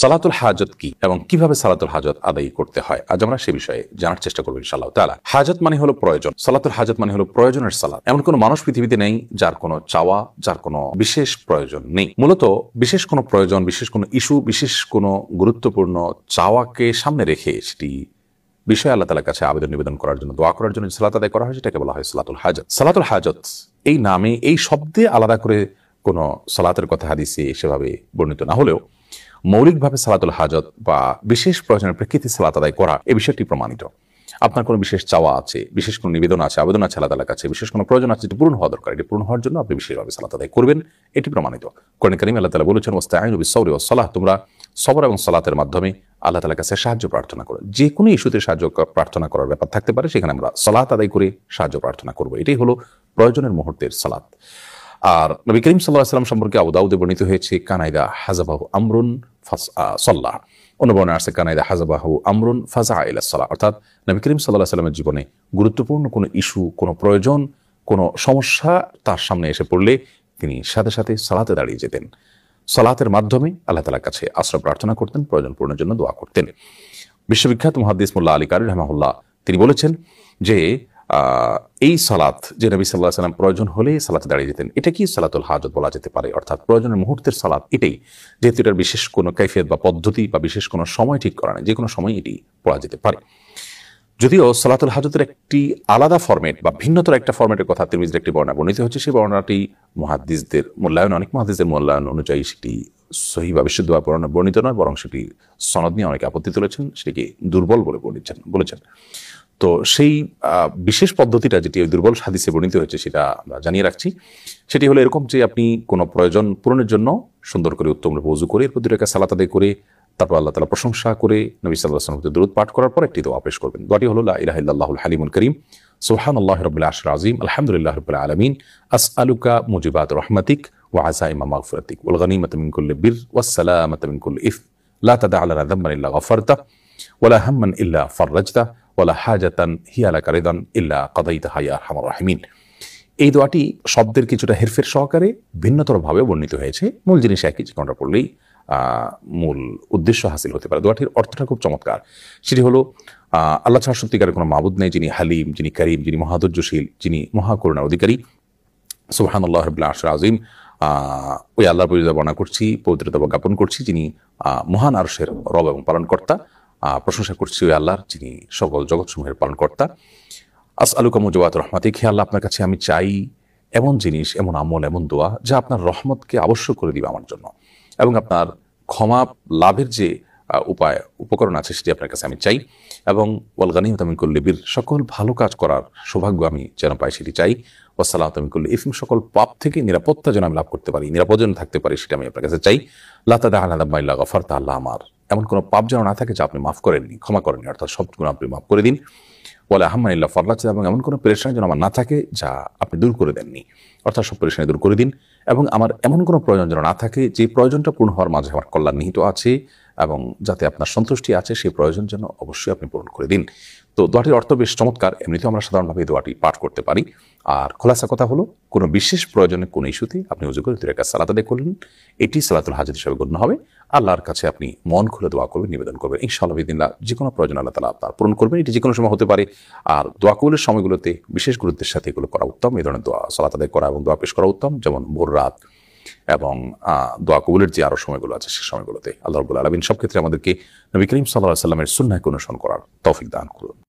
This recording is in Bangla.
সালাতুল হাজত কি এবং কিভাবে সালাতুল হাজত আদায় করতে হয়, আজ আমরা সে বিষয়ে জানার চেষ্টা করবো ইনশাআল্লাহ তাআলা। হাজত মানে হলো প্রয়োজন, সালাতুল হাজত মানে হলো প্রয়োজনের সালাত। এমন কোনো মানুষ পৃথিবীতে নেই যার কোনো চাওয়া, যার কোনো বিশেষ প্রয়োজন নেই। মূলত বিশেষ কোনো প্রয়োজন, বিশেষ কোনো ইস্যু, বিশেষ কোনো গুরুত্বপূর্ণ চাওয়াকে সামনে রেখে সেটি বিষয় আল্লাহ তাআলার কাছে আবেদন নিবেদন করার জন্য, দোয়া করার জন্য সালাত আদায় করা হয়, সেটাকে বলা হয় সালাতুল হাজত। সালাতুল হাজত এই নামে, এই শব্দে আলাদা করে কোনো সালাতের কথা হাদিসে সেভাবে বর্ণিত না হলেও মৌলিকভাবে সালাতুল হাজত বা বিশেষ প্রয়োজনের প্রেক্ষিতে সালাত আদায় করা এই বিষয়টি প্রমাণিত। আপনার কোনো বিশেষ চাওয়া আছে, বিশেষ কোনো নিবেদন আছে, আবেদন আছে আল্লাহ তাআলার কাছে, বিশেষ কোনো প্রয়োজন আছে, যেটি পূরণ হওয়া দরকার, এটি পূরণ হওয়ার জন্য আপনি বিশেষভাবে সালাত আদায় করবেন, এটি প্রমাণিত। কোরআনে কারীমে আল্লাহ তাআলা বলেছেন, ওয়াস্তাঈনু বিস-সাবরি ওয়াস-সালাহ, তোমরা সবর এবং সালাতের মাধ্যমে আল্লাহ তাআলার কাছে সাহায্য প্রার্থনা করো। যে কোনো ইস্যুতে সাহায্য প্রার্থনা করার ব্যাপার থাকতে পারে, সেখানে আমরা সালাত আদায় করে সাহায্য প্রার্থনা করব। এটাই হলো প্রয়োজনের মুহূর্তের সালাত। আর নবী করিম সাল্লাল্লাহু আলাইহি ওয়াসাল্লাম সম্পর্কে আবু দাউদে বর্ণিত হয়েছে, কানাইদা হাজাবাহু আমরুন সাল্লাহ, অন্য বর্ণনায় আছে কানাইদা হাজাবাহু আমরুন ফাজা ইলা সালাহ, অর্থাৎ নবী করিম সাল্লাল্লাহু আলাইহি ওয়াসাল্লামের জীবনে গুরুত্বপূর্ণ কোনো ইস্যু, কোনো প্রয়োজন, কোনো সমস্যা তার সামনে এসে পড়লে তিনি সাথে সাথে সালাতে দাঁড়িয়ে যেতেন। সালাতের মাধ্যমে আল্লাহ তাআলার কাছে আশ্রয় প্রার্থনা করতেন, প্রয়োজন পূরণের জন্য দোয়া করতেন। বিশ্ববিখ্যাত মুহাদ্দিস মোল্লা আলী কারি রাহিমাহুল্লাহ তিনি বলেছেন যে এই সালাত যে নবী সাল্লাল্লাহু আলাইহি ওয়াসাল্লাম প্রয়োজন হলে সালাতে দাঁড়িয়ে যেতেন, এটা কি সালাতুল হাজত বলা যেতে পারে, অর্থাৎ প্রয়োজনের মুহূর্তের সালাত এটাই। যেহেতু এটার বিশেষ কোনো কাইফিয়ত বা পদ্ধতি বা বিশেষ কোনো সময় ঠিক করা নেই, যে কোনো সময় এটি পড়া যেতে পারে। যদিও সালাতুল হাজতের একটি আলাদা ফরম্যাট বা ভিন্নতর একটা ফরম্যাটের কথা তিরমিজির একটি বর্ণনা বর্ণিত হচ্ছে, সেই বর্ণনাটি মুহাদ্দিসদের মূল্যায়ন, অনেক মুহাদ্দিসদের মূল্যায়ন অনুযায়ী সেটি সহিহ বা বিশুদ্ধভাবে বর্ণিত নয়, বরং সেটি সনদ নিয়ে অনেকে আপত্তি তুলেছেন, সেটিকে দুর্বল বলে বলেছেন। তো সেই বিশেষ পদ্ধতিটা যেটি ওই দুর্বল হাদিসে বর্ণিত হয়েছে সেটা আমরা জানিয়ে রাখছি। সেটি হলো এরকম যে আপনি কোনো প্রয়োজন পূরণের জন্য সুন্দর করে উত্তম রূপে ওযু করে এরপর 2 রাকাত সালাত আদায় করে তারপর আল্লাহ তাআলা প্রশংসা করে নবী সাল্লাল্লাহু আলাইহি ওয়াসাল্লামের দরুদ পাঠ করার পর একটি দোয়া পেশ করবেন। দোয়াটি হলো লা ইলাহা ইল্লাল্লাহুল হালিমুল কারীম, সুবহানাল্লাহি রাব্বিল আরশিল আযীম, আলহামদুলিল্লাহি রাব্বিল আলামিন, আসআলুকা মুজিবাত রাহমাতিক ওয়া আযাইমা মাগফিরাতিক ওয়াল গনিমাতা মিন কুল্লি বির ওয়াস সালামাতা মিন কুল্লি ইথম লা তাদা লানা যামবান ইল্লা গফারতা ওয়ালা হাম্মান ইল্লা ফাররাজতা ওয়ালা হাজাতান হিয়া লাকা রিদান ইল্লা কাদাইতাহা ইয়া আরহামার রাহিমিন। এই দোয়াটি শব্দের কিছুটা হেরফের সহকারে ভিন্নতরভাবে বর্ণিত হয়েছে, মূল জিনিস একই, যে কোনটা পড়লেই মূল উদ্দেশ্য হাসিল হতে পারে। দোয়াটির অর্থটা খুব চমৎকার। সেটি হলো আল্লাহ ছাড়া সত্যিকারের কোনো মাবুদ নেই, যিনি হালিম, যিনি করিম, যিনি মহাধৈর্যশীল, যিনি মহাকরুণার অধিকারী। সুবহানাল্লাহি রাব্বিল আরশিল আযীম, ওই আল্লাহর পরিচয় বর্ণনা করছি, পবিত্রতা জ্ঞাপন করছি, যিনি মহান আরশের রব এবং পালনকর্তা। প্রশংসা করছি ওই আল্লাহর, যিনি সকল জগৎসমূহের পালনকর্তা। আসআলুকা মুজিবাত রাহমাতিক, হে আল্লাহ আপনার কাছে আমি চাই এমন জিনিস, এমন আমল, এমন দোয়া যা আপনার রহমতকে আবশ্যক করে দিবে আমার জন্য, এবং আপনার ক্ষমা লাভের যে উপকরণ আছে সেটি আপনার কাছে আমি চাই, এবং ওয়াল গনিমাতা মিন কুল্লি বির, সকল ভালো কাজ করার সৌভাগ্য আমি যেন পাই সেটি চাই, ওয়াস সালামাতা মিন কুল্লি ইথম, সকল পাপ থেকে নিরাপত্তা যেন আমি লাভ করতে পারি, নিরাপদ যেন থাকতে পারি, সেটা আমি আপনার কাছে চাই। লা তাদা লানা যামবান ইল্লা গফারতা, আল্লাহ আমার এমন কোনো পাপ যেন না থাকে যা আপনি মাফ করেননি, ক্ষমা করেননি, অর্থাৎ সব গুনাহ আপনি মাফ করে দিন। ওয়ালা হাম্মান ইল্লা ফাররাজতা, এবং এমন কোনো পেরেশানি যেন আমার না থাকে যা আপনি দূর করে দেননি, অর্থাৎ সব পেরেশানি দূর করে দিন। এবং আমার এমন কোনো প্রয়োজন যেন না থাকে যে প্রয়োজনটা পূর্ণ হওয়ার মাঝে আমার কল্যাণ নিহিত আছে, এবং যাতে আপনার সন্তুষ্টি আছে সেই প্রয়োজন যেন অবশ্যই আপনি পূরণ করে দিন। তো দোয়াটির অর্থ বেশ চমৎকার, এমনিতেও আমরা সাধারণভাবে এই দোয়াটি পাঠ করতে পারি। আর খোলাসা কথা হলো, কোনো বিশেষ প্রয়োজনে, কোনো ইস্যুতে আপনি ওযু করে 2 রাকাত সালাত আদায় করলেন, এটি সালাতুল হাজত হিসেবে গণ্য হবে। আল্লাহর কাছে আপনি মন খুলে দোয়া করবেন, নিবেদন করবেন, ইনশাআল্লাহ বিদিনিল্লাহ যে কোনো প্রয়োজন আল্লাহ তাআলা আপনার পূরণ করবেন। এটি যে কোনো সময় হতে পারে। আর দোয়া কবুলের সময়গুলোতে বিশেষ গুরুত্বের সাথে এগুলো করা উত্তম, এই ধরনের দোয়া সালাত আদায় করা এবং দোয়া পেশ করা উত্তম, যেমন ভোর রাত এবং দোয়া কবুলের যে আরো সময়গুলো আছে সে সময়গুলোতে। আল্লাহ রাব্বুল আলামিন সব ক্ষেত্রে আমাদেরকে নবী করিম সাল্লাল্লাহু আলাইহি ওয়াসাল্লামের সুন্নাহকে অনুসরণ করার তৌফিক দান করুন।